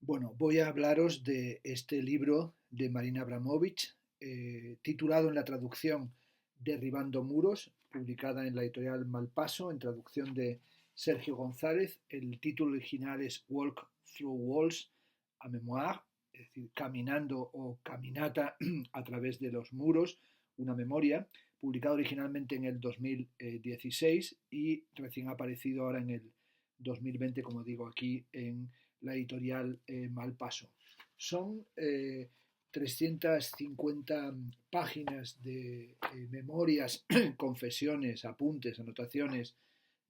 Bueno, voy a hablaros de este libro de Marina Abramovich, titulado en la traducción Derribando muros, publicada en la editorial Malpaso, en traducción de Sergio González. El título original es Walk Through Walls, a Memoir, es decir, caminando o caminata a través de los muros, una memoria, publicado originalmente en el 2016 y recién aparecido ahora en el 2020, como digo aquí, en la editorial Malpaso. Son 350 páginas de memorias, confesiones, apuntes, anotaciones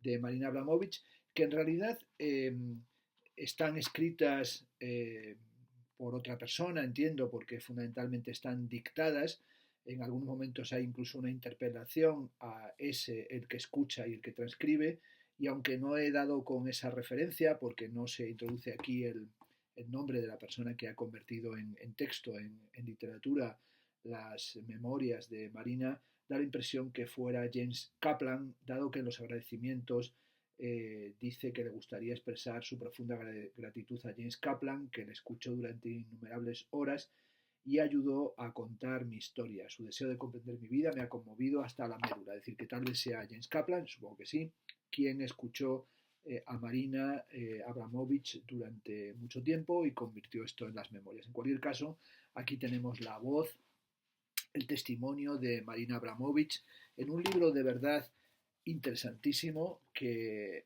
de Marina Abramovich, que en realidad están escritas por otra persona, entiendo, porque fundamentalmente están dictadas. En algunos momentos hay incluso una interpelación a ese, el que escucha y el que transcribe, y aunque no he dado con esa referencia, porque no se introduce aquí el nombre de la persona que ha convertido en texto, en literatura, las memorias de Marina, da la impresión que fuera James Kaplan, dado que en los agradecimientos dice que le gustaría expresar su profunda gratitud a James Kaplan, que le escuchó durante innumerables horas y ayudó a contar mi historia. Su deseo de comprender mi vida me ha conmovido hasta la médula. Es decir, que tal vez sea James Kaplan, supongo que sí, quien escuchó a Marina Abramovich durante mucho tiempo y convirtió esto en las memorias. En cualquier caso, aquí tenemos la voz, el testimonio de Marina Abramovich en un libro de verdad interesantísimo que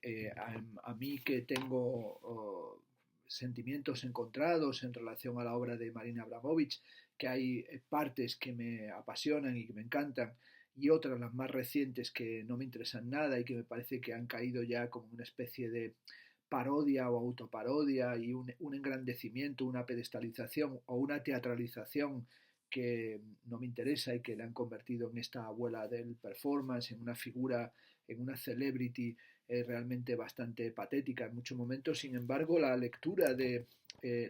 a mí que tengo sentimientos encontrados en relación a la obra de Marina Abramovich, que hay partes que me apasionan y que me encantan y otras, las más recientes, que no me interesan nada y que me parece que han caído ya como una especie de parodia o autoparodia y un engrandecimiento, una pedestalización o una teatralización que no me interesa y que le han convertido en esta abuela del performance, en una figura, en una celebrity realmente bastante patética en muchos momentos. Sin embargo, la lectura de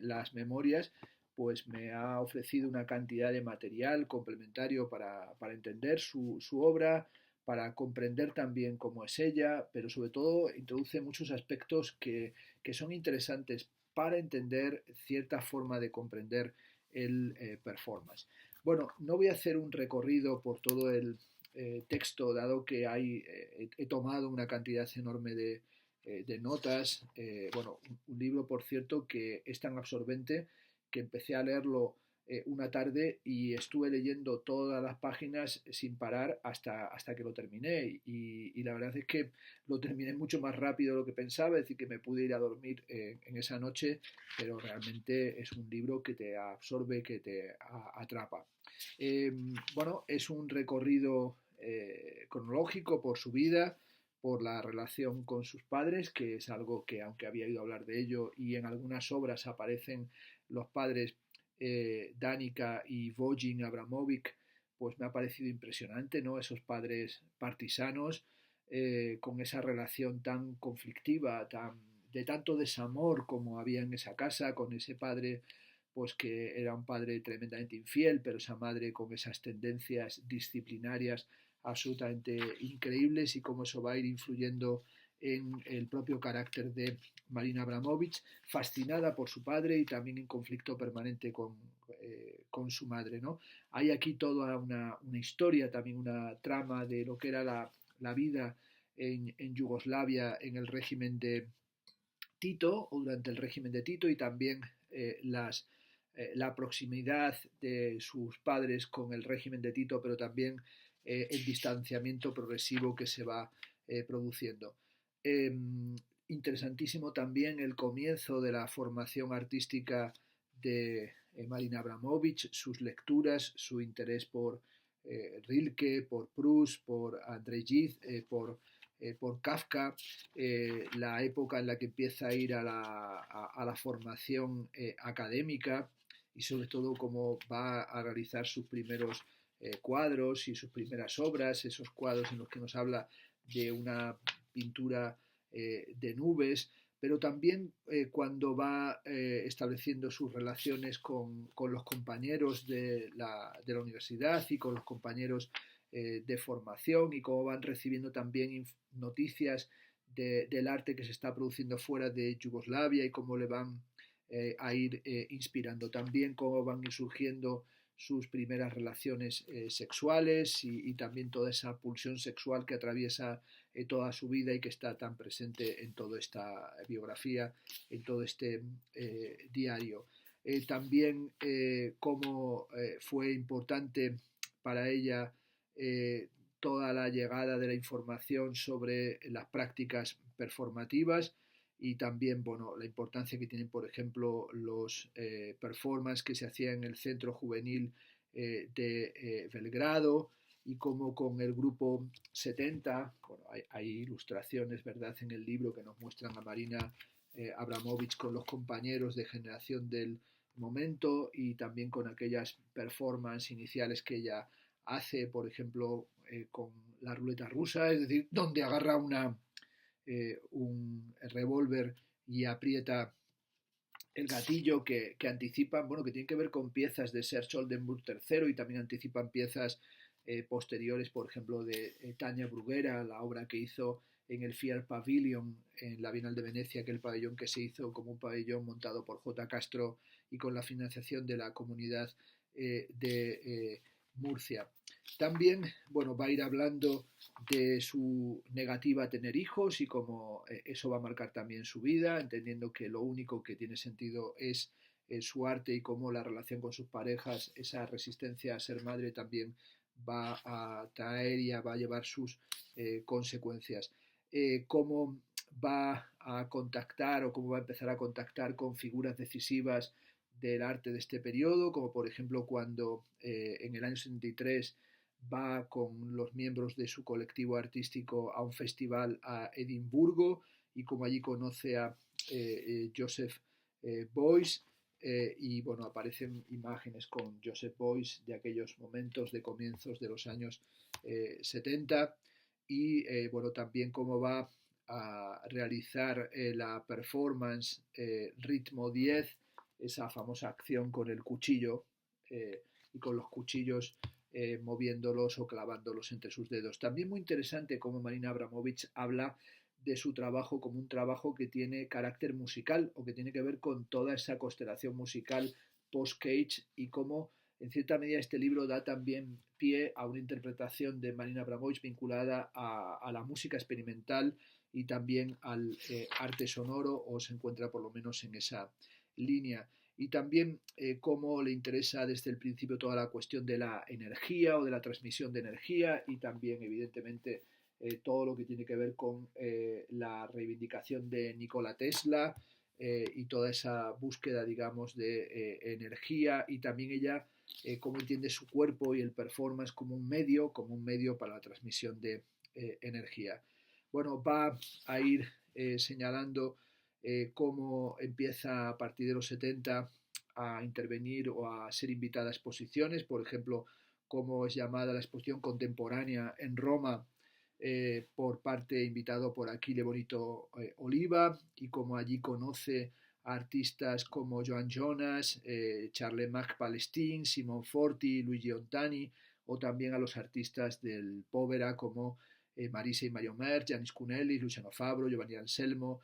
las memorias pues me ha ofrecido una cantidad de material complementario para entender su obra, para comprender también cómo es ella, pero sobre todo introduce muchos aspectos que son interesantes para entender cierta forma de comprender el performance. Bueno, no voy a hacer un recorrido por todo el texto, dado que he tomado una cantidad enorme de notas. Bueno, un libro, por cierto, que es tan absorbente que empecé a leerlo una tarde y estuve leyendo todas las páginas sin parar hasta que lo terminé. Y la verdad es que lo terminé mucho más rápido de lo que pensaba, es decir, que me pude ir a dormir en esa noche, pero realmente es un libro que te absorbe, que te atrapa. Eh, bueno, es un recorrido cronológico por su vida, por la relación con sus padres, que es algo que, aunque había oído hablar de ello y en algunas obras aparecen los padres Danica y Vojin Abramovic, pues me ha parecido impresionante, ¿no? Esos padres partisanos, con esa relación tan conflictiva, de tanto desamor como había en esa casa, con ese padre pues que era un padre tremendamente infiel, pero esa madre con esas tendencias disciplinarias absolutamente increíbles y cómo eso va a ir influyendo en el propio carácter de Marina Abramovich, fascinada por su padre y también en conflicto permanente con su madre, ¿no? Hay aquí toda una historia, también una trama de lo que era la vida en Yugoslavia en el régimen de Tito o durante el régimen de Tito y también la proximidad de sus padres con el régimen de Tito, pero también el distanciamiento progresivo que se va produciendo. Eh, Interesantísimo también el comienzo de la formación artística de Marina Abramovich, sus lecturas, su interés por Rilke, por Proust, por André Gide, por Kafka, la época en la que empieza a ir a la formación académica y sobre todo cómo va a realizar sus primeros cuadros y sus primeras obras, esos cuadros en los que nos habla de una pintura de nubes, pero también cuando va estableciendo sus relaciones con los compañeros de la universidad y con los compañeros de formación y cómo van recibiendo también noticias del arte que se está produciendo fuera de Yugoslavia y cómo le van a ir inspirando. También cómo van surgiendo sus primeras relaciones sexuales y también toda esa pulsión sexual que atraviesa toda su vida y que está tan presente en toda esta biografía, en todo este diario. También cómo fue importante para ella toda la llegada de la información sobre las prácticas performativas y también bueno, la importancia que tienen, por ejemplo, los performances que se hacían en el Centro Juvenil de Belgrado y cómo con el grupo 70, bueno, hay ilustraciones, ¿verdad?, en el libro que nos muestran a Marina Abramovic con los compañeros de generación del momento y también con aquellas performances iniciales que ella hace, por ejemplo, con la ruleta rusa, es decir, donde agarra un revólver y aprieta el gatillo que anticipan, bueno, que tienen que ver con piezas de Serge Oldenburg III y también anticipan piezas posteriores, por ejemplo, de Tania Bruguera, la obra que hizo en el Fiat Pavilion en la Bienal de Venecia, aquel pabellón que se hizo como un pabellón montado por J. Castro y con la financiación de la comunidad de Murcia. También, bueno, va a ir hablando de su negativa a tener hijos y cómo eso va a marcar también su vida, entendiendo que lo único que tiene sentido es su arte y cómo la relación con sus parejas, esa resistencia a ser madre también va a traer y va a llevar sus consecuencias. Cómo va a contactar o cómo va a empezar a contactar con figuras decisivas del arte de este periodo, como por ejemplo cuando en el año 73 va con los miembros de su colectivo artístico a un festival a Edimburgo y como allí conoce a Joseph Beuys y bueno, aparecen imágenes con Joseph Beuys de aquellos momentos de comienzos de los años 70 y bueno, también cómo va a realizar la performance Ritmo 10, esa famosa acción con el cuchillo y con los cuchillos moviéndolos o clavándolos entre sus dedos. También muy interesante cómo Marina Abramovic habla de su trabajo como un trabajo que tiene carácter musical o que tiene que ver con toda esa constelación musical post-Cage y cómo en cierta medida este libro da también pie a una interpretación de Marina Abramovic vinculada a la música experimental y también al arte sonoro o se encuentra por lo menos en esa línea y también cómo le interesa desde el principio toda la cuestión de la energía o de la transmisión de energía y también evidentemente todo lo que tiene que ver con la reivindicación de Nikola Tesla y toda esa búsqueda, digamos, de energía y también ella cómo entiende su cuerpo y el performance como un medio para la transmisión de energía. Bueno, va a ir señalando cómo empieza a partir de los 70 a intervenir o a ser invitada a exposiciones, por ejemplo, cómo es llamada la exposición contemporánea en Roma por parte invitado por Achille Bonito Oliva y cómo allí conoce a artistas como Joan Jonas, Charles-Magne Palestin, Simon Forti, Luigi Ontani o también a los artistas del Povera como Marisa y Mario Merck, Giannis Cunelli, Luciano Fabro, Giovanni Anselmo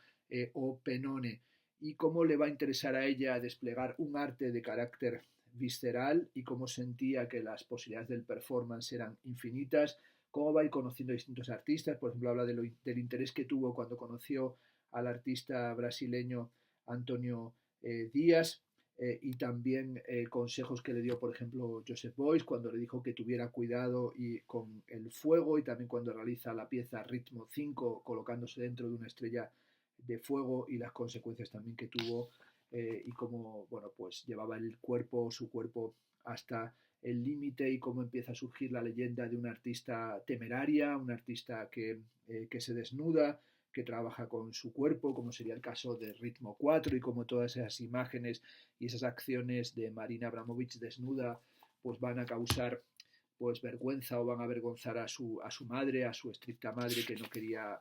o Penone y cómo le va a interesar a ella desplegar un arte de carácter visceral y cómo sentía que las posibilidades del performance eran infinitas, cómo va a ir conociendo a distintos artistas, por ejemplo habla del interés que tuvo cuando conoció al artista brasileño Antonio Díaz y también consejos que le dio por ejemplo Joseph Beuys cuando le dijo que tuviera cuidado y con el fuego y también cuando realiza la pieza Ritmo 5 colocándose dentro de una estrella de fuego y las consecuencias también que tuvo y cómo bueno pues llevaba el cuerpo, su cuerpo hasta el límite y cómo empieza a surgir la leyenda de una artista temeraria, una artista que se desnuda, que trabaja con su cuerpo, como sería el caso de Ritmo 4 y como todas esas imágenes y esas acciones de Marina Abramovic desnuda pues van a causar pues vergüenza o van a avergonzar a su madre, a su estricta madre que no quería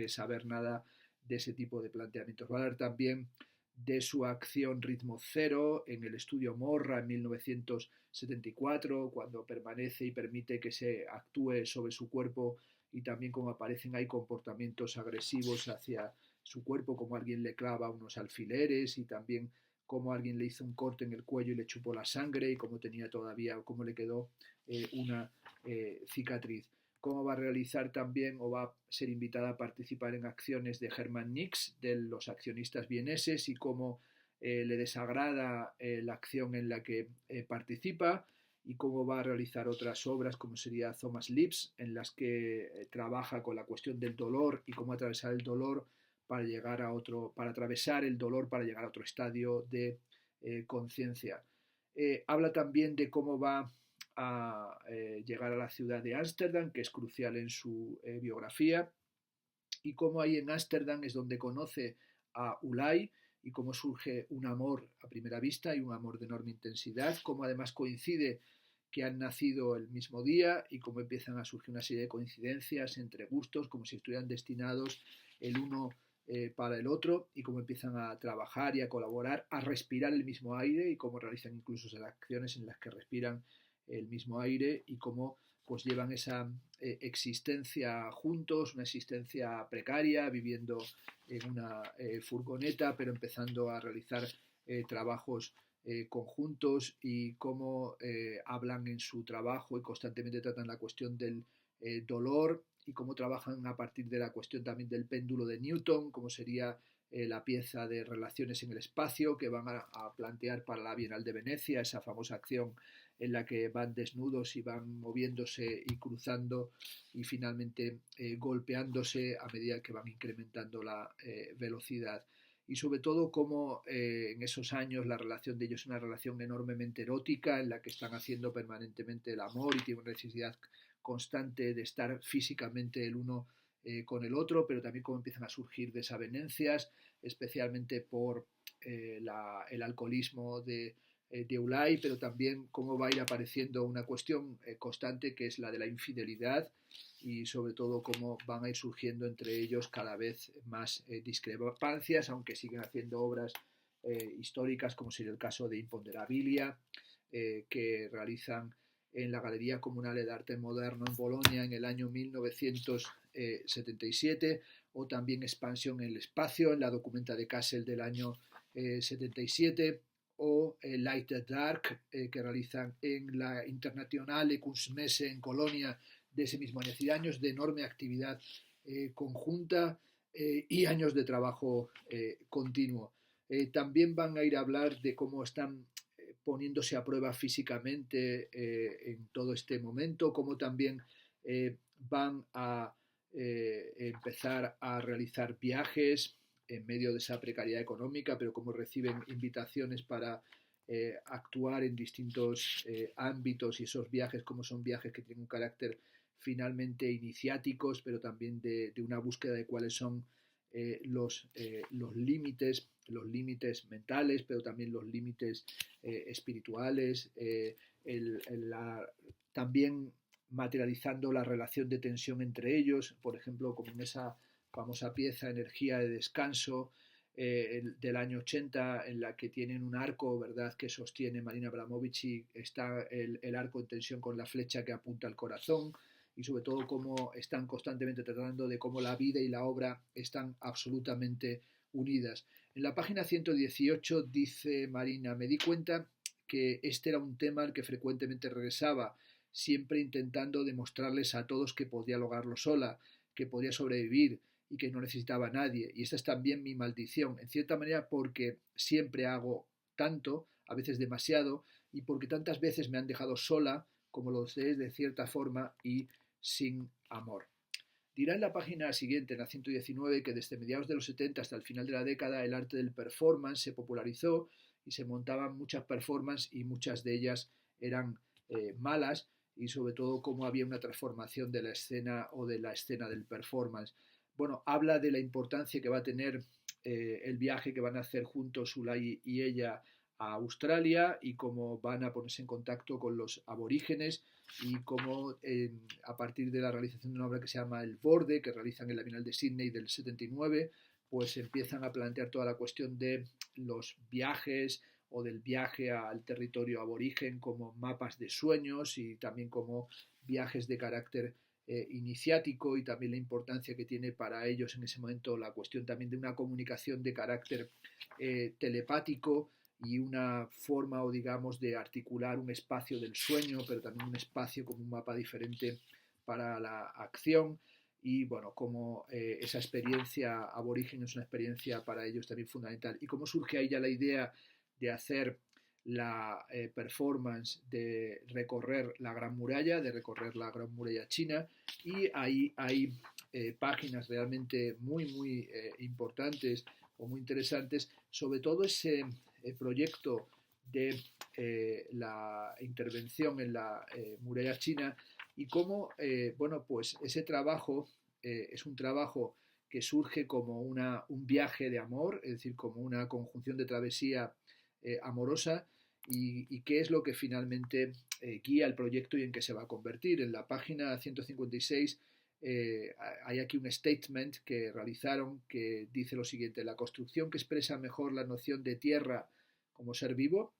saber nada de ese tipo de planteamientos. Va a hablar también de su acción Ritmo Cero en el estudio Morra en 1974, cuando permanece y permite que se actúe sobre su cuerpo y también como aparecen ahí comportamientos agresivos hacia su cuerpo, como alguien le clava unos alfileres y también cómo alguien le hizo un corte en el cuello y le chupó la sangre y cómo tenía todavía, cómo le quedó una cicatriz. Cómo va a realizar también o va a ser invitada a participar en acciones de Hermann Nix, de los accionistas vieneses, y cómo le desagrada la acción en la que participa, y cómo va a realizar otras obras como sería Thomas Lips, en las que trabaja con la cuestión del dolor y cómo atravesar el dolor para llegar a otro, para atravesar el dolor para llegar a otro estadio de conciencia. Habla también de cómo va a llegar a la ciudad de Ámsterdam, que es crucial en su biografía, y cómo ahí en Ámsterdam es donde conoce a Ulay y cómo surge un amor a primera vista y un amor de enorme intensidad, cómo además coincide que han nacido el mismo día y cómo empiezan a surgir una serie de coincidencias entre gustos, como si estuvieran destinados el uno para el otro, y cómo empiezan a trabajar y a colaborar, a respirar el mismo aire, y cómo realizan incluso acciones en las que respiran el mismo aire, y cómo pues llevan esa existencia juntos, una existencia precaria, viviendo en una furgoneta, pero empezando a realizar trabajos conjuntos, y cómo hablan en su trabajo y constantemente tratan la cuestión del dolor, y cómo trabajan a partir de la cuestión también del péndulo de Newton, como sería la pieza de relaciones en el espacio que van a plantear para la Bienal de Venecia, esa famosa acción en la que van desnudos y van moviéndose y cruzando y finalmente golpeándose a medida que van incrementando la velocidad. Y sobre todo cómo en esos años la relación de ellos es una relación enormemente erótica, en la que están haciendo permanentemente el amor y tienen una necesidad constante de estar físicamente el uno con el otro, pero también cómo empiezan a surgir desavenencias, especialmente por el alcoholismo de Ulay, pero también cómo va a ir apareciendo una cuestión constante que es la de la infidelidad, y sobre todo cómo van a ir surgiendo entre ellos cada vez más discrepancias, aunque siguen haciendo obras históricas, como sería el caso de Imponderabilia, que realizan en la Galería Comunale de Arte Moderno en Bolonia en el año 1977, o también Expansión en el Espacio en la Documenta de Kassel del año 77, o Light the Dark, que realizan en la Internationale Kunstmesse en Colonia de ese mismo año. Es decir, años de enorme actividad conjunta y años de trabajo continuo. También van a ir a hablar de cómo están poniéndose a prueba físicamente en todo este momento, cómo también van a empezar a realizar viajes en medio de esa precariedad económica, pero como reciben invitaciones para actuar en distintos ámbitos, y esos viajes como son viajes que tienen un carácter finalmente iniciáticos, pero también de una búsqueda de cuáles son los límites mentales, pero también los límites espirituales, también materializando la relación de tensión entre ellos, por ejemplo, como en esa famosa pieza Energía de Descanso del año 80, en la que tienen un arco, ¿verdad?, que sostiene Marina Abramovic, y está el arco en tensión con la flecha que apunta al corazón, y sobre todo cómo están constantemente tratando de cómo la vida y la obra están absolutamente unidas. En la página 118 dice Marina: me di cuenta que este era un tema al que frecuentemente regresaba, siempre intentando demostrarles a todos que podía lograrlo sola, que podía sobrevivir y que no necesitaba a nadie. Y esta es también mi maldición, en cierta manera, porque siempre hago tanto, a veces demasiado, y porque tantas veces me han dejado sola, como lo sé de cierta forma, y sin amor. Dirá en la página siguiente, en la 119, que desde mediados de los 70 hasta el final de la década el arte del performance se popularizó y se montaban muchas performances, y muchas de ellas eran malas, y sobre todo cómo había una transformación de la escena o de la escena del performance. Bueno, habla de la importancia que va a tener el viaje que van a hacer juntos Ulay y ella a Australia, y cómo van a ponerse en contacto con los aborígenes, y cómo a partir de la realización de una obra que se llama El Borde, que realizan en la Bienal de Sydney del 79, pues empiezan a plantear toda la cuestión de los viajes o del viaje al territorio aborigen como mapas de sueños, y también como viajes de carácter iniciático, y también la importancia que tiene para ellos en ese momento la cuestión también de una comunicación de carácter telepático, y una forma, o digamos, de articular un espacio del sueño, pero también un espacio como un mapa diferente para la acción. Y bueno, como esa experiencia aborigen es una experiencia para ellos también fundamental. Y cómo surge ahí ya la idea de hacer la performance de recorrer la Gran Muralla, de recorrer la Gran Muralla China, y ahí hay páginas realmente muy importantes o muy interesantes, sobre todo ese proyecto de la intervención en la muralla china y cómo, bueno, pues ese trabajo es un trabajo que surge como un viaje de amor, es decir, como una conjunción de travesía amorosa y qué es lo que finalmente guía el proyecto y en qué se va a convertir. En la página 156 hay aquí un statement que realizaron que dice lo siguiente: la construcción que expresa mejor la noción de tierra como ser vivo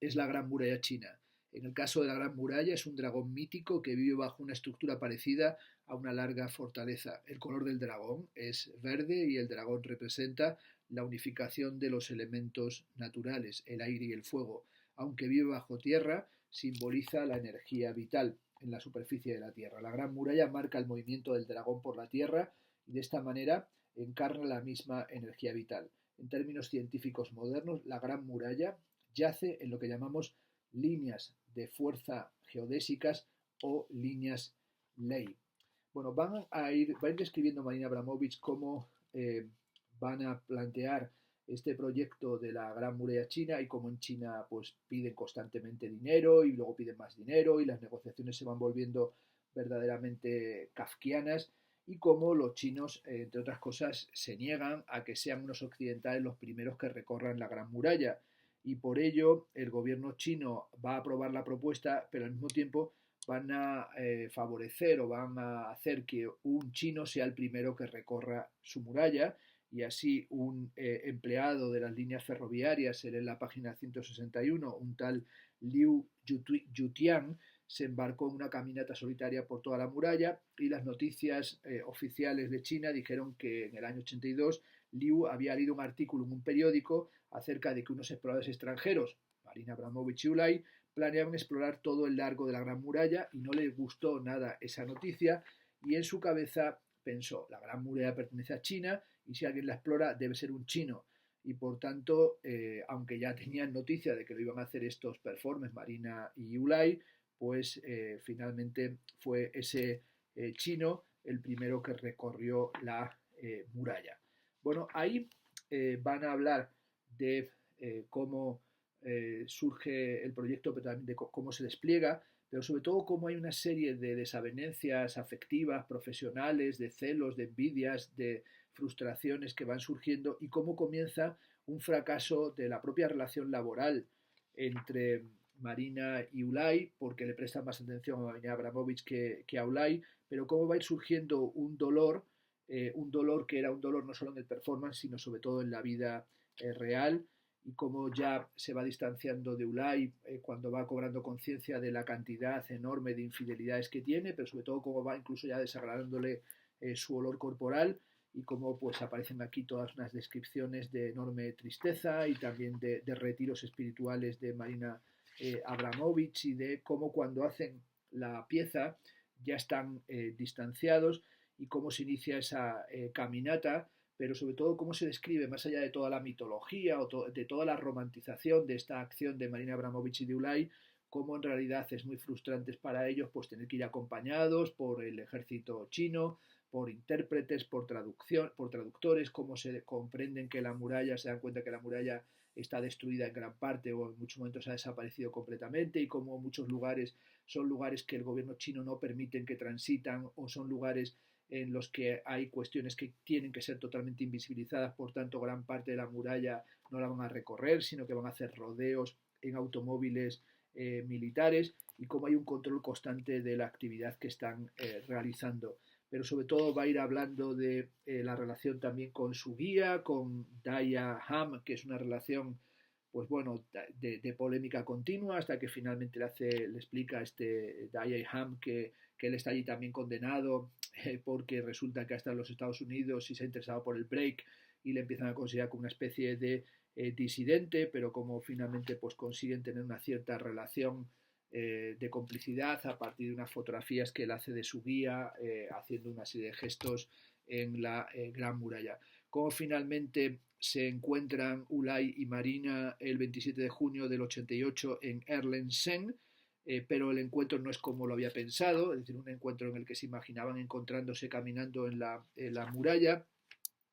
es la Gran Muralla China. En el caso de la Gran Muralla es un dragón mítico que vive bajo una estructura parecida a una larga fortaleza. El color del dragón es verde y el dragón representa la unificación de los elementos naturales, el aire y el fuego. Aunque vive bajo tierra, simboliza la energía vital en la superficie de la tierra. La Gran Muralla marca el movimiento del dragón por la tierra y de esta manera encarna la misma energía vital. En términos científicos modernos, la Gran Muralla yace en lo que llamamos líneas de fuerza geodésicas o líneas ley. Bueno, va a ir describiendo Marina Abramovic cómo van a plantear este proyecto de la Gran Muralla China y cómo en China pues piden constantemente dinero y luego piden más dinero y las negociaciones se van volviendo verdaderamente kafkianas y cómo los chinos, entre otras cosas, se niegan a que sean unos occidentales los primeros que recorran la Gran Muralla y por ello el gobierno chino va a aprobar la propuesta, pero al mismo tiempo van a favorecer o van a hacer que un chino sea el primero que recorra su muralla y así un empleado de las líneas ferroviarias, en la página 161, un tal Liu Yutian, se embarcó en una caminata solitaria por toda la muralla y las noticias oficiales de China dijeron que en el año 82 Liu había leído un artículo en un periódico acerca de que unos exploradores extranjeros, Marina Abramovic y Ulay, planeaban explorar todo el largo de la Gran Muralla y no le gustó nada esa noticia y en su cabeza pensó, la Gran Muralla pertenece a China y si alguien la explora debe ser un chino. Y por tanto, aunque ya tenían noticia de que lo iban a hacer estos performers, Marina y Ulay, pues finalmente fue ese chino el primero que recorrió la muralla. Bueno, ahí van a hablar de cómo surge el proyecto, pero también de cómo se despliega, pero sobre todo cómo hay una serie de desavenencias afectivas, profesionales, de celos, de envidias, de frustraciones que van surgiendo y cómo comienza un fracaso de la propia relación laboral entre Marina y Ulay, porque le prestan más atención a Marina Abramovic que a Ulay, pero cómo va a ir surgiendo un dolor que era un dolor no solo en el performance, sino sobre todo en la vida real, y cómo ya se va distanciando de Ulay cuando va cobrando conciencia de la cantidad enorme de infidelidades que tiene, pero sobre todo cómo va incluso ya desagradándole su olor corporal y cómo pues aparecen aquí todas unas descripciones de enorme tristeza y también de retiros espirituales de Marina Abramovic y de cómo cuando hacen la pieza ya están distanciados y cómo se inicia esa caminata, pero sobre todo cómo se describe, más allá de toda la mitología o de toda la romantización de esta acción de Marina Abramovic y de Ulay, cómo en realidad es muy frustrante para ellos pues tener que ir acompañados por el ejército chino, por intérpretes, por traductores, cómo se comprenden que la muralla, se dan cuenta que la muralla está destruida en gran parte o en muchos momentos ha desaparecido completamente y cómo muchos lugares son lugares que el gobierno chino no permiten que transitan o son lugares en los que hay cuestiones que tienen que ser totalmente invisibilizadas, por tanto gran parte de la muralla no la van a recorrer, sino que van a hacer rodeos en automóviles militares y cómo hay un control constante de la actividad que están realizando. Pero sobre todo va a ir hablando de la relación también con su guía, con Daya Ham, que es una relación pues bueno, de polémica continua, hasta que finalmente le explica a este Daya Ham que él está allí también condenado porque resulta que ha estado en los Estados Unidos y se ha interesado por el break y le empiezan a considerar como una especie de disidente, pero como finalmente pues consiguen tener una cierta relación de complicidad a partir de unas fotografías que él hace de su guía, haciendo una serie de gestos en la Gran Muralla. Como finalmente se encuentran Ulay y Marina el 27 de junio del 88 en Erlangen, pero el encuentro no es como lo había pensado, es decir, un encuentro en el que se imaginaban encontrándose caminando en la muralla,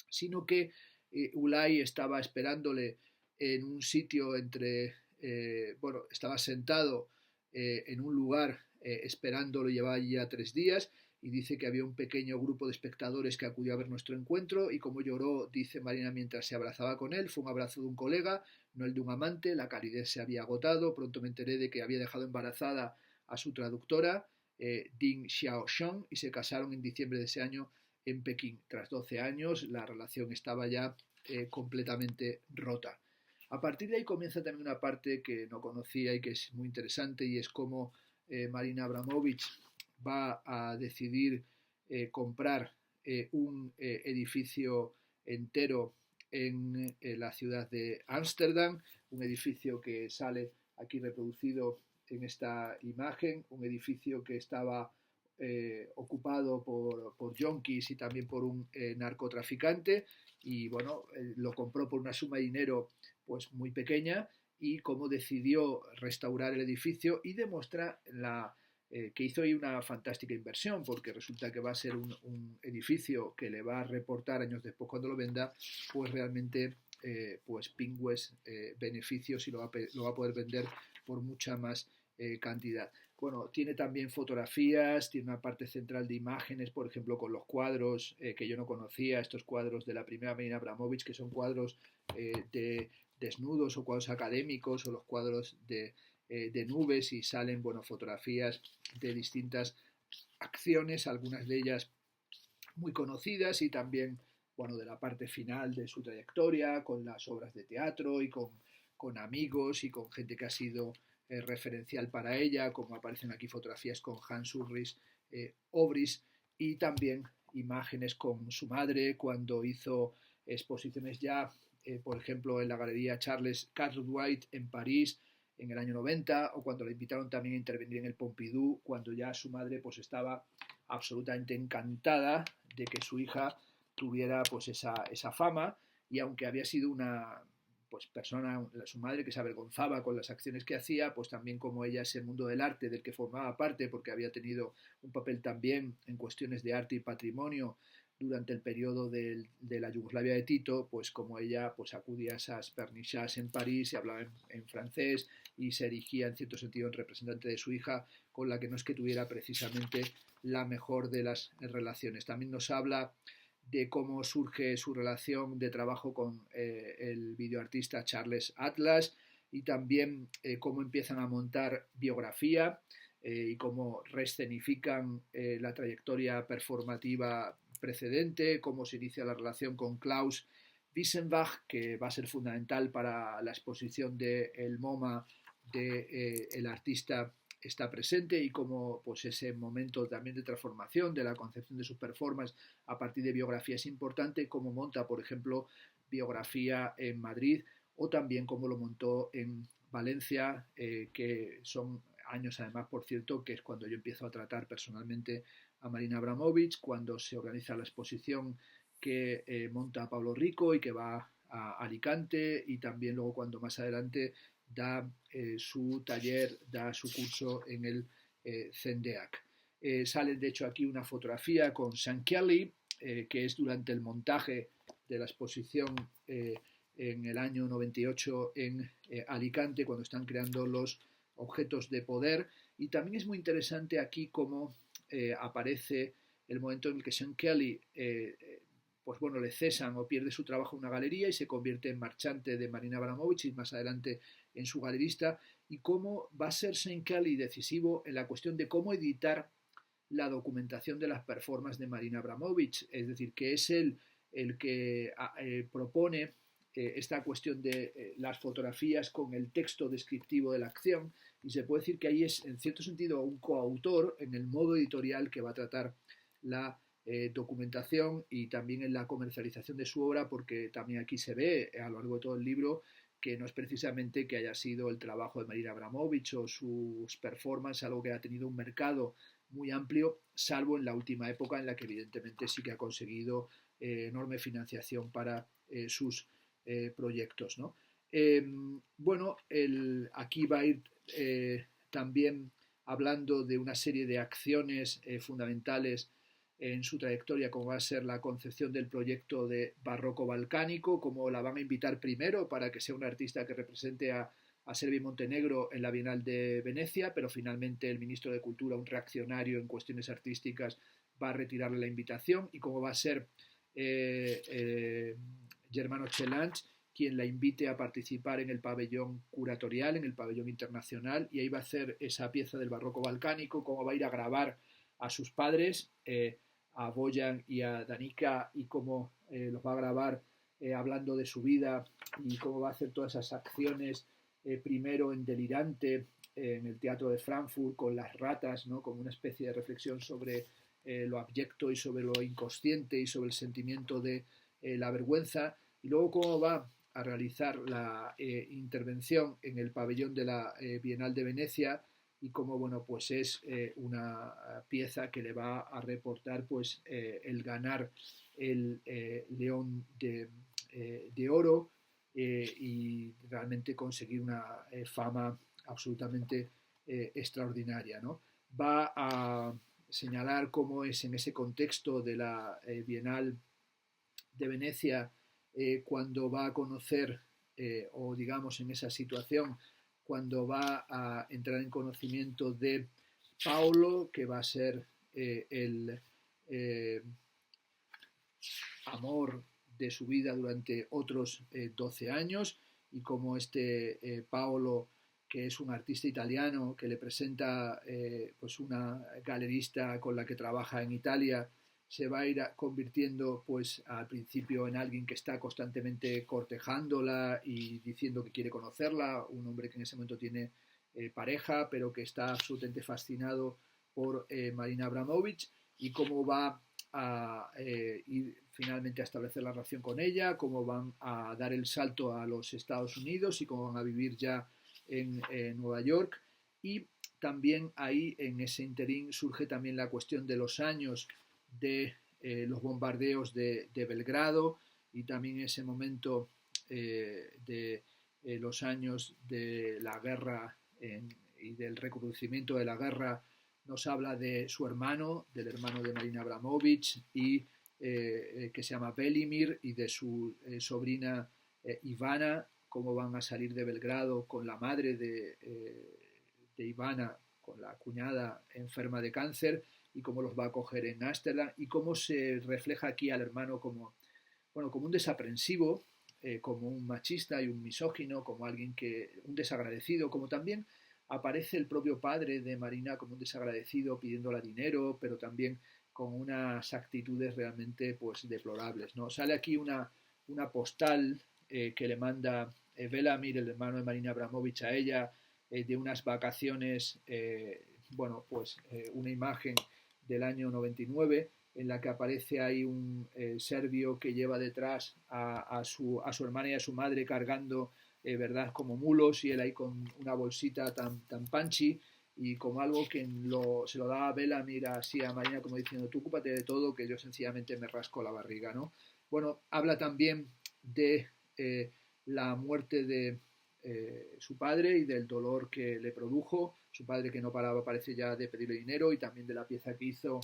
sino que Ulay estaba esperándole en un sitio bueno, estaba sentado en un lugar esperándolo, llevaba ya 3 días, y dice que había un pequeño grupo de espectadores que acudió a ver nuestro encuentro y como lloró, dice Marina, mientras se abrazaba con él, fue un abrazo de un colega, no el de un amante, la calidez se había agotado, pronto me enteré de que había dejado embarazada a su traductora, Ding Xiaosheng, y se casaron en diciembre de ese año en Pekín. Tras 12 años la relación estaba ya completamente rota. A partir de ahí comienza también una parte que no conocía y que es muy interesante, y es cómo Marina Abramovich va a decidir comprar un edificio entero en la ciudad de Ámsterdam, un edificio que sale aquí reproducido en esta imagen, un edificio que estaba ocupado por yonkis y también por un narcotraficante, y bueno, lo compró por una suma de dinero pues muy pequeña, y cómo decidió restaurar el edificio y demuestra que hizo ahí una fantástica inversión, porque resulta que va a ser un edificio que le va a reportar años después, cuando lo venda, pues realmente pues pingües beneficios, y lo va a poder vender por mucha más cantidad. Bueno, tiene también fotografías, tiene una parte central de imágenes, por ejemplo, con los cuadros que yo no conocía, estos cuadros de la primera Marina Abramovich, que son cuadros de desnudos o cuadros académicos, o los cuadros de nubes, y salen, bueno, fotografías de distintas acciones, algunas de ellas muy conocidas, y también, bueno, de la parte final de su trayectoria, con las obras de teatro y con amigos y con gente que ha sido referencial para ella, como aparecen aquí fotografías con Hans Ulrich Obrist, y también imágenes con su madre cuando hizo exposiciones ya, por ejemplo, en la Galería Charles Cartwright en París en el año 90, o cuando le invitaron también a intervenir en el Pompidou, cuando ya su madre pues estaba absolutamente encantada de que su hija tuviera pues esa fama, y aunque había sido una pues persona, su madre, que se avergonzaba con las acciones que hacía, pues también como ella, ese mundo del arte del que formaba parte, porque había tenido un papel también en cuestiones de arte y patrimonio durante el periodo de la Yugoslavia de Tito, pues como ella pues acudía a esas pernichas en París y hablaba en francés, y se erigía en cierto sentido en representante de su hija, con la que no es que tuviera precisamente la mejor de las relaciones. También nos habla de cómo surge su relación de trabajo con el videoartista Charles Atlas, y también cómo empiezan a montar biografía y cómo reescenifican la trayectoria performativa precedente, cómo se inicia la relación con Klaus Wissenbach, que va a ser fundamental para la exposición del MoMA de el artista está presente, y cómo pues ese momento también de transformación de la concepción de su performance a partir de biografía es importante, cómo monta, por ejemplo, biografía en Madrid, o también cómo lo montó en Valencia, que son años además, por cierto, que es cuando yo empiezo a tratar personalmente a Marina Abramovich, cuando se organiza la exposición que monta Pablo Rico y que va a Alicante, y también luego cuando más adelante da su taller, da su curso en el CENDEAC. Sale de hecho aquí una fotografía con Sean Kelly, que es durante el montaje de la exposición en el año 98 en Alicante, cuando están creando los objetos de poder. Y también es muy interesante aquí cómo aparece el momento en el que Sean Kelly pues bueno, le cesan o pierde su trabajo en una galería y se convierte en marchante de Marina Abramovich, y más adelante en su galerista, y cómo va a ser Sean Kelly decisivo en la cuestión de cómo editar la documentación de las performances de Marina Abramovich, es decir, que es el que propone esta cuestión de las fotografías con el texto descriptivo de la acción, y se puede decir que ahí es en cierto sentido un coautor en el modo editorial que va a tratar la documentación y también en la comercialización de su obra, porque también aquí se ve a lo largo de todo el libro que no es precisamente que haya sido el trabajo de Marina Abramovich o sus performances, algo que ha tenido un mercado muy amplio, salvo en la última época en la que evidentemente sí que ha conseguido enorme financiación para sus proyectos, ¿no? Bueno, aquí va a ir también hablando de una serie de acciones fundamentales en su trayectoria, como va a ser la concepción del proyecto de barroco balcánico, como la van a invitar primero para que sea un artista que represente a Serbia y Montenegro en la Bienal de Venecia, pero finalmente el ministro de Cultura, un reaccionario en cuestiones artísticas, va a retirarle la invitación, y cómo va a ser Germano Chelanch quien la invite a participar en el pabellón curatorial, en el pabellón internacional, y ahí va a hacer esa pieza del barroco balcánico, cómo va a ir a grabar a sus padres, a Bojan y a Danica, y cómo los va a grabar hablando de su vida y cómo va a hacer todas esas acciones, primero en Delirante, en el Teatro de Frankfurt, con las ratas, ¿no? Como una especie de reflexión sobre lo abyecto y sobre lo inconsciente y sobre el sentimiento de la vergüenza, y luego cómo va a realizar la intervención en el pabellón de la Bienal de Venecia, y cómo, bueno, pues es una pieza que le va a reportar pues el ganar el León de Oro, y realmente conseguir una fama absolutamente extraordinaria, ¿no? Va a señalar cómo es en ese contexto de la Bienal de Venecia, cuando va a conocer, o digamos en esa situación, cuando va a entrar en conocimiento de Paolo, que va a ser el amor de su vida durante otros 12 años, y como Paolo, que es un artista italiano que le presenta pues una galerista con la que trabaja en Italia, se va a ir convirtiendo pues al principio en alguien que está constantemente cortejándola y diciendo que quiere conocerla, un hombre que en ese momento tiene pareja, pero que está absolutamente fascinado por Marina Abramovich, y cómo va a ir finalmente a establecer la relación con ella, cómo van a dar el salto a los Estados Unidos y cómo van a vivir ya en Nueva York. Y también ahí en ese interín surge también la cuestión de los años de los bombardeos de Belgrado, y también en ese momento de los años de la guerra y del recrudecimiento de la guerra. Nos habla de su hermano, del hermano de Marina Abramovich, y que se llama Velimir, y de su sobrina Ivana, cómo van a salir de Belgrado con la madre de Ivana, con la cuñada enferma de cáncer, y cómo los va a acoger en Ámsterdam, y cómo se refleja aquí al hermano como, bueno, como un desaprensivo, como un machista y un misógino, como alguien un desagradecido, como también aparece el propio padre de Marina como un desagradecido pidiéndola dinero, pero también con unas actitudes realmente pues deplorables, ¿no? Sale aquí una postal que le manda Velamir, el hermano de Marina Abramovich, a ella, de unas vacaciones, bueno, pues una imagen del año 99 en la que aparece ahí un serbio que lleva detrás a su hermana y a su madre cargando, ¿verdad?, como mulos, y él ahí con una bolsita tan panchi, y como algo que se lo da a Vela, mira así a Marina como diciendo, tú ocúpate de todo, que yo sencillamente me rasco la barriga, ¿no? Bueno, habla también de la muerte de su padre y del dolor que le produjo, su padre que no paraba, parece ya, de pedirle dinero, y también de la pieza que hizo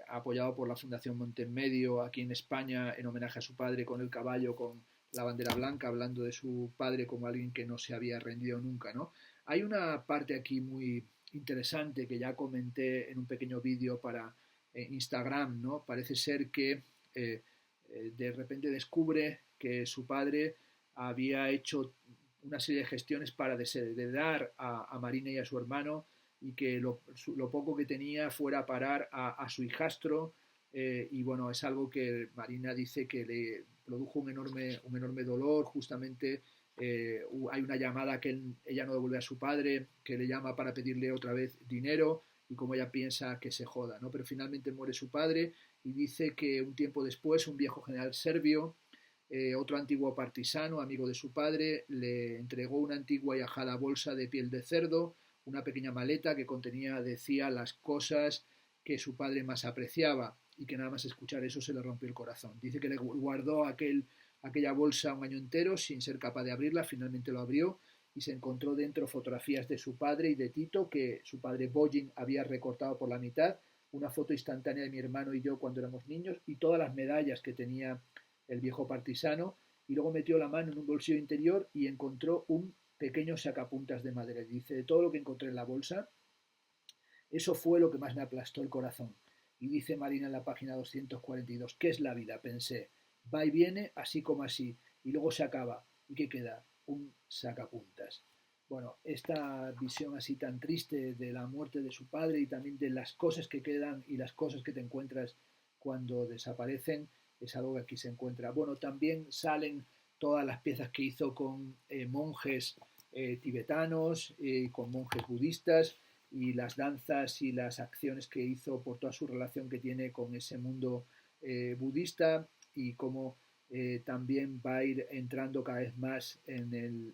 apoyado por la Fundación Montemedio aquí en España en homenaje a su padre, con el caballo, con la bandera blanca, hablando de su padre como alguien que no se había rendido nunca, ¿no? Hay una parte aquí muy interesante que ya comenté en un pequeño vídeo para Instagram, ¿no? Parece ser que de repente descubre que su padre había hecho una serie de gestiones para desheredar a Marina y a su hermano, y que lo poco que tenía fuera a parar a su hijastro, y bueno, es algo que Marina dice que le produjo un enorme dolor. Justamente hay una llamada que ella no devuelve a su padre, que le llama para pedirle otra vez dinero, y como ella piensa que se joda, ¿no? Pero finalmente muere su padre, y dice que un tiempo después un viejo general serbio, otro antiguo partisano, amigo de su padre, le entregó una antigua y ajada bolsa de piel de cerdo, una pequeña maleta que contenía, decía, las cosas que su padre más apreciaba, y que nada más escuchar eso se le rompió el corazón. Dice que le guardó aquella bolsa un año entero sin ser capaz de abrirla, finalmente lo abrió y se encontró dentro fotografías de su padre y de Tito, que su padre Bojin había recortado por la mitad, una foto instantánea de mi hermano y yo cuando éramos niños, y todas las medallas que tenía el viejo partisano, y luego metió la mano en un bolsillo interior y encontró un pequeño sacapuntas de madera. Y dice, de todo lo que encontré en la bolsa, eso fue lo que más me aplastó el corazón. Y dice Marina en la página 242, ¿qué es la vida? Pensé, va y viene así como así, y luego se acaba. ¿Y qué queda? Un sacapuntas. Bueno, esta visión así tan triste de la muerte de su padre y también de las cosas que quedan y las cosas que te encuentras cuando desaparecen, es algo que aquí se encuentra. Bueno, también salen todas las piezas que hizo con monjes tibetanos, con monjes budistas, y las danzas y las acciones que hizo por toda su relación que tiene con ese mundo budista, y cómo también va a ir entrando cada vez más en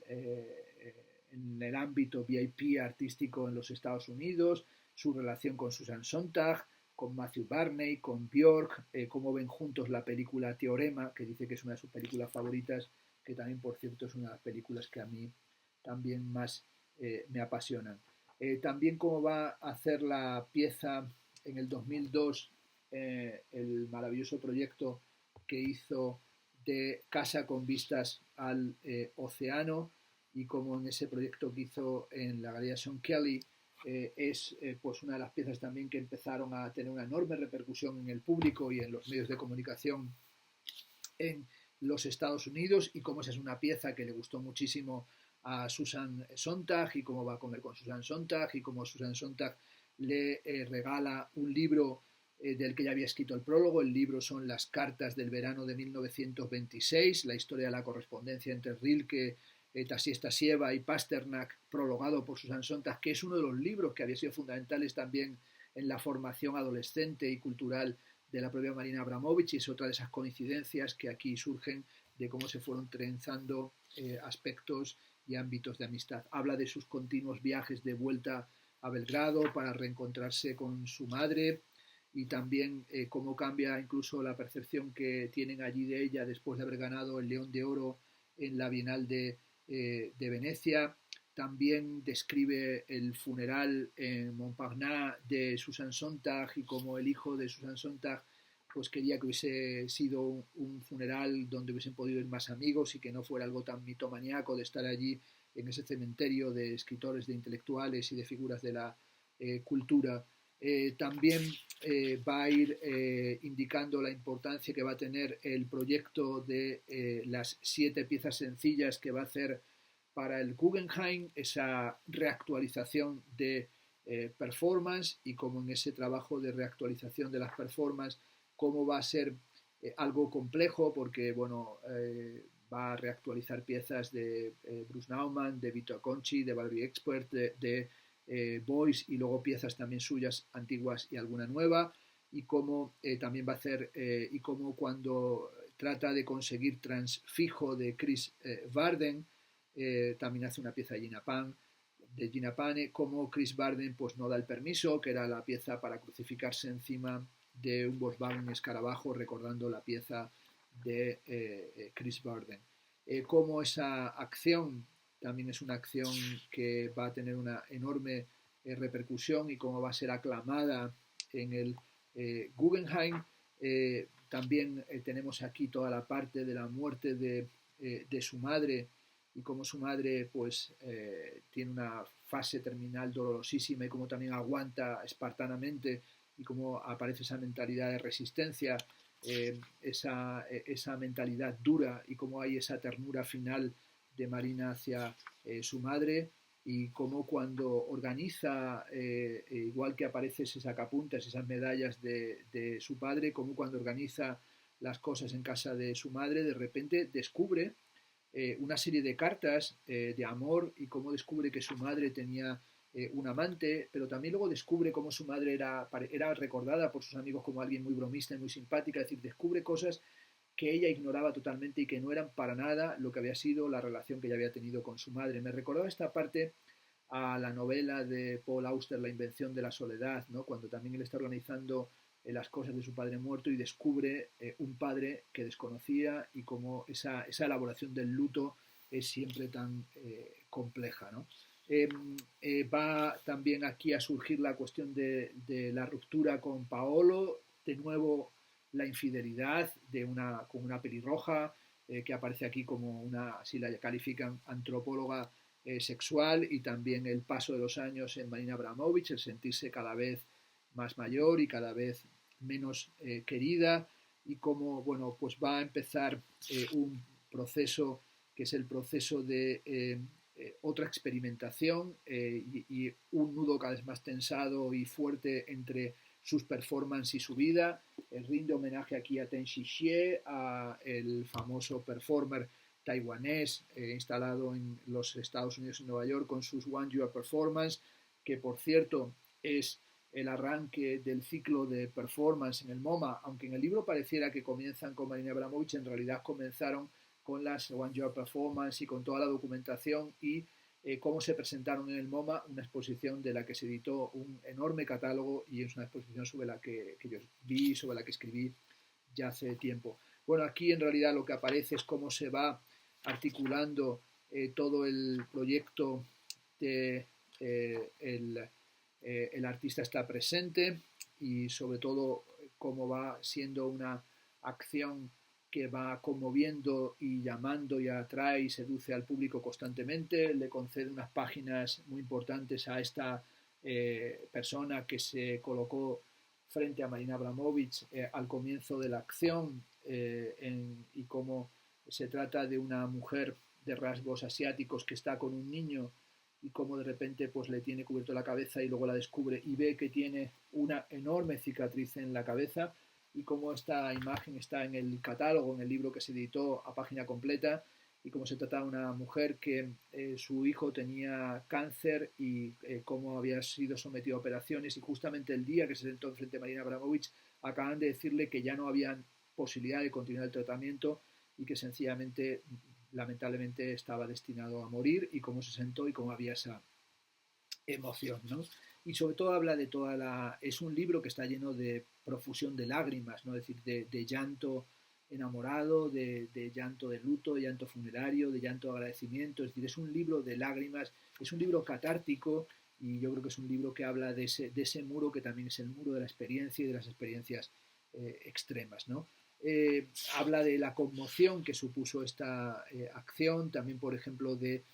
el ámbito VIP artístico en los Estados Unidos, su relación con Susan Sontag, con Matthew Barney, con Björk, cómo ven juntos la película Teorema, que dice que es una de sus películas favoritas, que también, por cierto, es una de las películas que a mí también más me apasionan. También cómo va a hacer la pieza en el 2002, el maravilloso proyecto que hizo de Casa con vistas al océano, y cómo en ese proyecto que hizo en la Galería Sean Kelly es pues una de las piezas también que empezaron a tener una enorme repercusión en el público y en los medios de comunicación en los Estados Unidos, y cómo esa es una pieza que le gustó muchísimo a Susan Sontag, y cómo va a comer con Susan Sontag, y cómo Susan Sontag le regala un libro del que ya había escrito el prólogo. El libro son las cartas del verano de 1926, la historia de la correspondencia entre Rilke, Stasieva y Pasternak, prologado por Susan Sontag, que es uno de los libros que había sido fundamentales también en la formación adolescente y cultural de la propia Marina Abramovich, y es otra de esas coincidencias que aquí surgen de cómo se fueron trenzando aspectos y ámbitos de amistad. Habla de sus continuos viajes de vuelta a Belgrado para reencontrarse con su madre, y también cómo cambia incluso la percepción que tienen allí de ella después de haber ganado el León de Oro en la Bienal de Venecia. También describe el funeral en Montparnasse de Susan Sontag, y cómo el hijo de Susan Sontag pues quería que hubiese sido un funeral donde hubiesen podido ir más amigos y que no fuera algo tan mitomaníaco de estar allí en ese cementerio de escritores, de intelectuales y de figuras de la cultura. También va a ir indicando la importancia que va a tener el proyecto de las 7 piezas sencillas que va a hacer para el Guggenheim, esa reactualización de performance, y cómo en ese trabajo de reactualización de las performances, cómo va a ser algo complejo, porque bueno, va a reactualizar piezas de Bruce Nauman, de Vito Acconci, de Valerie Expert, de Boyce, y luego piezas también suyas antiguas y alguna nueva, y cómo también va a hacer, y cómo cuando trata de conseguir Transfijo de Chris Varden, también hace una pieza de Gina Pane, como Chris Varden pues no da el permiso, que era la pieza para crucificarse encima de un Volkswagen Escarabajo, recordando la pieza de Chris Varden. Como esa acción también es una acción que va a tener una enorme repercusión, y cómo va a ser aclamada en el Guggenheim. También tenemos aquí toda la parte de la muerte de su madre, y cómo su madre pues tiene una fase terminal dolorosísima, y cómo también aguanta espartanamente, y cómo aparece esa mentalidad de resistencia, esa mentalidad dura, y cómo hay esa ternura final de Marina hacia su madre, y cómo cuando organiza, igual que aparece ese sacapuntas, esas medallas de su padre, cómo cuando organiza las cosas en casa de su madre, de repente descubre una serie de cartas de amor, y cómo descubre que su madre tenía un amante, pero también luego descubre cómo su madre era recordada por sus amigos como alguien muy bromista y muy simpática, es decir, descubre cosas que ella ignoraba totalmente y que no eran para nada lo que había sido la relación que ella había tenido con su madre. Me recordaba esta parte a la novela de Paul Auster, La invención de la soledad, ¿no? Cuando también él está organizando las cosas de su padre muerto y descubre un padre que desconocía y cómo esa elaboración del luto es siempre tan compleja, ¿no? Va también aquí a surgir la cuestión de la ruptura con Paolo, de nuevo la infidelidad con una pelirroja que aparece aquí como una, si la califican, antropóloga sexual, y también el paso de los años en Marina Abramovich, el sentirse cada vez más mayor y cada vez menos querida, y cómo, bueno, pues va a empezar un proceso que es el proceso de otra experimentación y un nudo cada vez más tensado y fuerte entre sus performances y su vida. Rinde homenaje aquí a Ten Xie, a el famoso performer taiwanés instalado en los Estados Unidos y Nueva York con sus One Year Performance, que por cierto es el arranque del ciclo de performance en el MoMA, aunque en el libro pareciera que comienzan con Marina Abramovich, en realidad comenzaron con las One Year Performance y con toda la documentación y cómo se presentaron en el MoMA, una exposición de la que se editó un enorme catálogo y es una exposición sobre la que yo vi, sobre la que escribí ya hace tiempo. Bueno, aquí en realidad lo que aparece es cómo se va articulando todo el proyecto de el artista está presente y sobre todo cómo va siendo una acción que va conmoviendo y llamando y atrae y seduce al público constantemente. Le concede unas páginas muy importantes a esta persona que se colocó frente a Marina Abramovich al comienzo de la acción y cómo se trata de una mujer de rasgos asiáticos que está con un niño y cómo de repente pues le tiene cubierto la cabeza y luego la descubre y ve que tiene una enorme cicatriz en la cabeza y cómo esta imagen está en el catálogo, en el libro que se editó a página completa, y cómo se trata de una mujer que su hijo tenía cáncer y cómo había sido sometido a operaciones, y justamente el día que se sentó frente a Marina Abramovich acaban de decirle que ya no había posibilidad de continuar el tratamiento y que sencillamente, lamentablemente, estaba destinado a morir, y cómo se sentó y cómo había esa emoción, ¿no? Y sobre todo habla de toda la... Es un libro que está lleno de profusión de lágrimas, ¿no? Es decir, de llanto enamorado, de llanto de luto, de llanto funerario, de llanto de agradecimiento. Es decir, es un libro de lágrimas, es un libro catártico, y yo creo que es un libro que habla de ese muro que también es el muro de la experiencia y de las experiencias extremas, ¿no? Habla de la conmoción que supuso esta acción, también, por ejemplo, de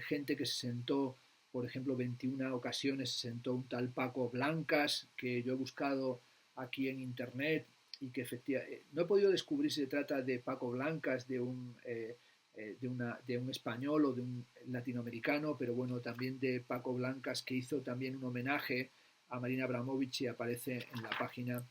gente que se sentó, por ejemplo, 21 ocasiones se sentó un tal Paco Blancas, que yo he buscado aquí en internet y que efectivamente no he podido descubrir si se trata de Paco Blancas, de un español o de un latinoamericano, pero bueno, también de Paco Blancas, que hizo también un homenaje a Marina Abramovich y aparece en la página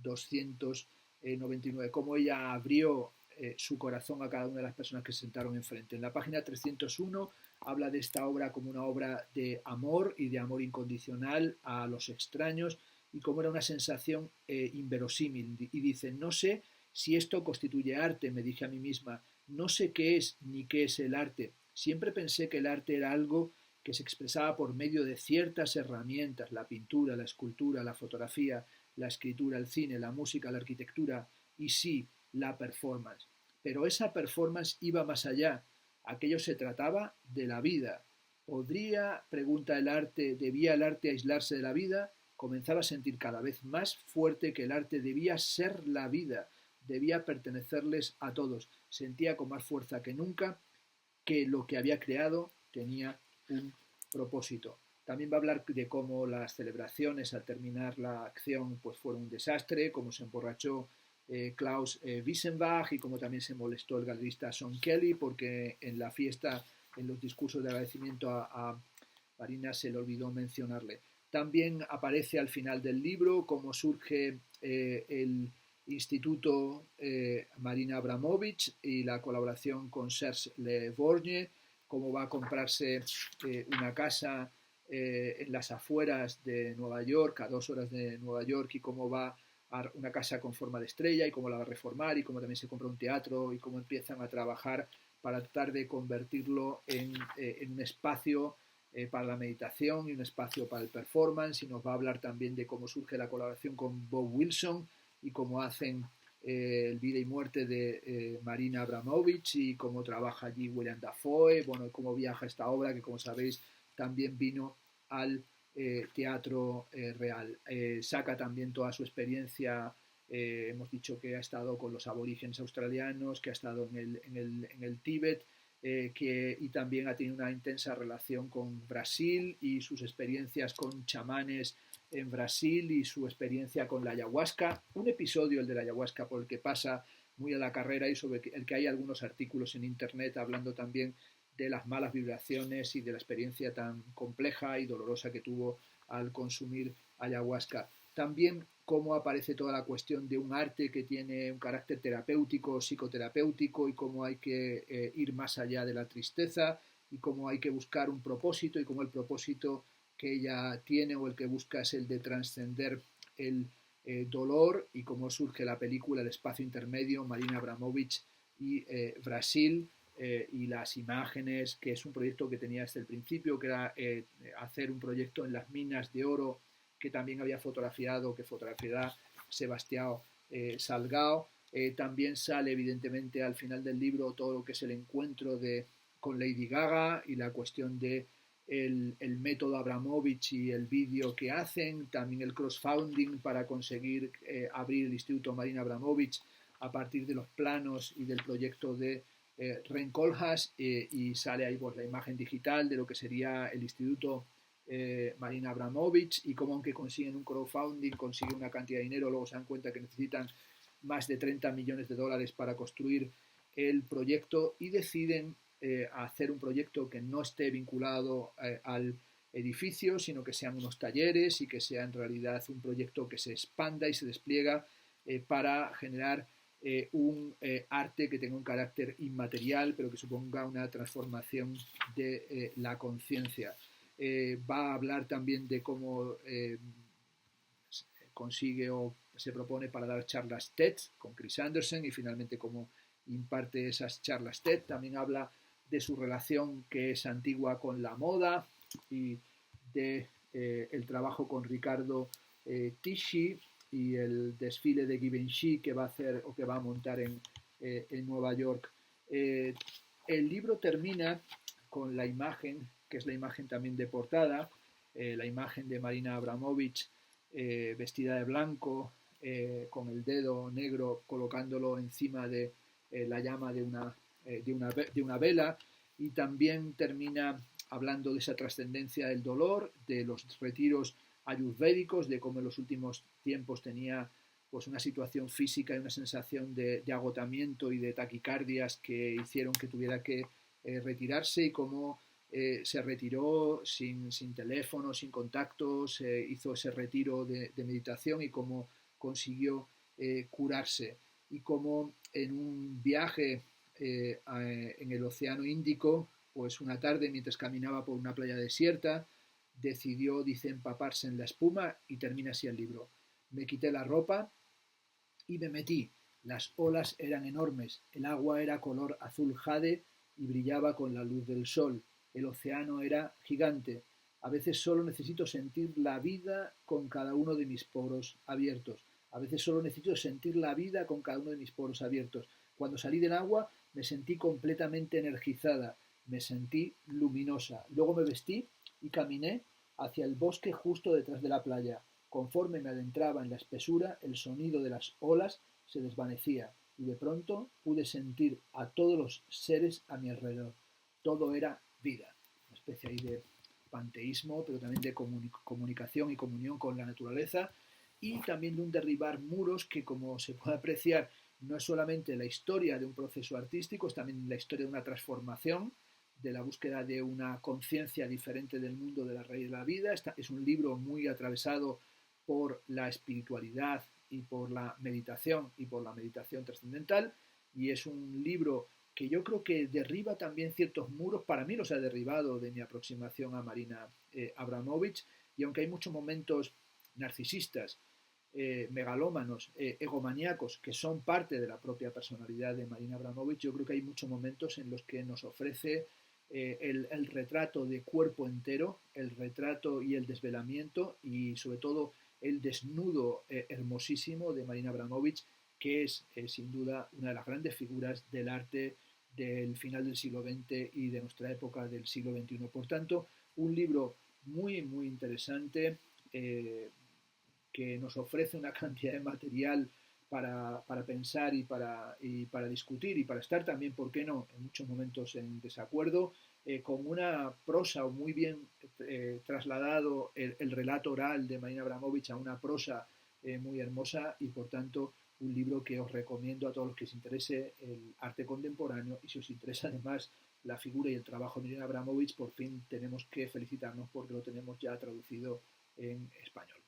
299, cómo ella abrió su corazón a cada una de las personas que se sentaron enfrente. En la página 301 habla de esta obra como una obra de amor y de amor incondicional a los extraños, y cómo era una sensación inverosímil. Y dice, no sé si esto constituye arte, me dije a mí misma, no sé qué es ni qué es el arte. Siempre pensé que el arte era algo que se expresaba por medio de ciertas herramientas, la pintura, la escultura, la fotografía, la escritura, el cine, la música, la arquitectura y sí, la performance. Pero esa performance iba más allá. Aquello se trataba de la vida. ¿Podría, pregunta debía el arte aislarse de la vida? Comenzaba a sentir cada vez más fuerte que el arte debía ser la vida, debía pertenecerles a todos. Sentía con más fuerza que nunca que lo que había creado tenía un propósito. También va a hablar de cómo las celebraciones al terminar la acción pues fueron un desastre, cómo se emborrachó Klaus Wissenbach y cómo también se molestó el galerista Sean Kelly porque en la fiesta, en los discursos de agradecimiento a Marina se le olvidó mencionarle. También aparece al final del libro cómo surge el Instituto Marina Abramovich y la colaboración con Serge Le Borgne, cómo va a comprarse una casa en las afueras de Nueva York, a 2 horas de Nueva York, y cómo va a una casa con forma de estrella y cómo la va a reformar y cómo también se compra un teatro y cómo empiezan a trabajar para tratar de convertirlo en un espacio para la meditación y un espacio para el performance, y nos va a hablar también de cómo surge la colaboración con Bob Wilson y cómo hacen el vida y muerte de Marina Abramovich y cómo trabaja allí William Dafoe, bueno, cómo viaja esta obra que, como sabéis, también vino al teatro real. Saca también toda su experiencia. Hemos dicho que ha estado con los aborígenes australianos, que ha estado en el Tíbet, y también ha tenido una intensa relación con Brasil y sus experiencias con chamanes en Brasil y su experiencia con la ayahuasca. Un episodio, el de la ayahuasca, por el que pasa muy a la carrera y sobre el que hay algunos artículos en internet hablando también de las malas vibraciones y de la experiencia tan compleja y dolorosa que tuvo al consumir ayahuasca. También cómo aparece toda la cuestión de un arte que tiene un carácter terapéutico, psicoterapéutico, y cómo hay que ir más allá de la tristeza y cómo hay que buscar un propósito, y cómo el propósito que ella tiene o el que busca es el de trascender el dolor, y cómo surge la película El espacio intermedio, Marina Abramovich y Brasil, y las imágenes, que es un proyecto que tenía desde el principio, que era hacer un proyecto en las minas de oro, que también había fotografiado, que fotografiará Sebastián Salgado. También sale evidentemente al final del libro todo lo que es el encuentro con Lady Gaga y la cuestión de el método Abramovich y el vídeo que hacen, también el crowdfunding para conseguir abrir el Instituto Marina Abramovich a partir de los planos y del proyecto de Ren Koolhaas, y sale ahí pues la imagen digital de lo que sería el Instituto Marina Abramovich, y cómo, aunque consiguen un crowdfunding, consiguen una cantidad de dinero, luego se dan cuenta que necesitan más de 30 millones de dólares para construir el proyecto, y deciden hacer un proyecto que no esté vinculado al edificio, sino que sean unos talleres y que sea en realidad un proyecto que se expanda y se despliega para generar un arte que tenga un carácter inmaterial, pero que suponga una transformación de la conciencia. Va a hablar también de cómo consigue o se propone para dar charlas TED con Chris Anderson, y finalmente cómo imparte esas charlas TED. También habla de su relación, que es antigua, con la moda, y de el trabajo con Ricardo Tisci y el desfile de Givenchy que va a hacer o que va a montar en Nueva York. El libro termina con la imagen, que es la imagen también de portada, la imagen de Marina Abramovich vestida de blanco, con el dedo negro colocándolo encima de la llama de una vela, y también termina hablando de esa trascendencia del dolor, de los retiros ayurvédicos, de cómo en los últimos tiempos tenía pues una situación física y una sensación de agotamiento y de taquicardias que hicieron que tuviera que retirarse, y cómo se retiró sin teléfono, sin contactos, hizo ese retiro de meditación, y cómo consiguió curarse, y cómo en un viaje en el Océano Índico, pues una tarde mientras caminaba por una playa desierta, decidió, dice, empaparse en la espuma, y termina así el libro. Me quité la ropa y me metí. Las olas eran enormes, el agua era color azul jade y brillaba con la luz del sol. El océano era gigante. A veces solo necesito sentir la vida con cada uno de mis poros abiertos. A veces solo necesito sentir la vida con cada uno de mis poros abiertos. Cuando salí del agua me sentí completamente energizada, me sentí luminosa. Luego me vestí y caminé hacia el bosque justo detrás de la playa. Conforme me adentraba en la espesura, el sonido de las olas se desvanecía, y de pronto pude sentir a todos los seres a mi alrededor. Todo era vida, una especie ahí de panteísmo, pero también de comunicación y comunión con la naturaleza, y también de un derribar muros que, como se puede apreciar, no es solamente la historia de un proceso artístico, es también la historia de una transformación, de la búsqueda de una conciencia diferente del mundo, de la raíz de la vida. Es un libro muy atravesado por la espiritualidad y por la meditación trascendental, y es un libro que yo creo que derriba también ciertos muros. Para mí los ha derribado de mi aproximación a Marina Abramovich, y aunque hay muchos momentos narcisistas, megalómanos, egomaníacos, que son parte de la propia personalidad de Marina Abramovich, yo creo que hay muchos momentos en los que nos ofrece el retrato de cuerpo entero, el retrato y el desvelamiento, y sobre todo el desnudo hermosísimo de Marina Abramovich, que es sin duda una de las grandes figuras del arte del final del siglo XX y de nuestra época del siglo XXI. Por tanto, un libro muy, muy interesante, que nos ofrece una cantidad de material para pensar y para discutir y para estar también, ¿por qué no?, en muchos momentos en desacuerdo, con una prosa muy bien trasladado el relato oral de Marina Abramovich a una prosa muy hermosa, y por tanto un libro que os recomiendo a todos los que os interese el arte contemporáneo, y si os interesa además la figura y el trabajo de Marina Abramovich, por fin tenemos que felicitarnos porque lo tenemos ya traducido en español.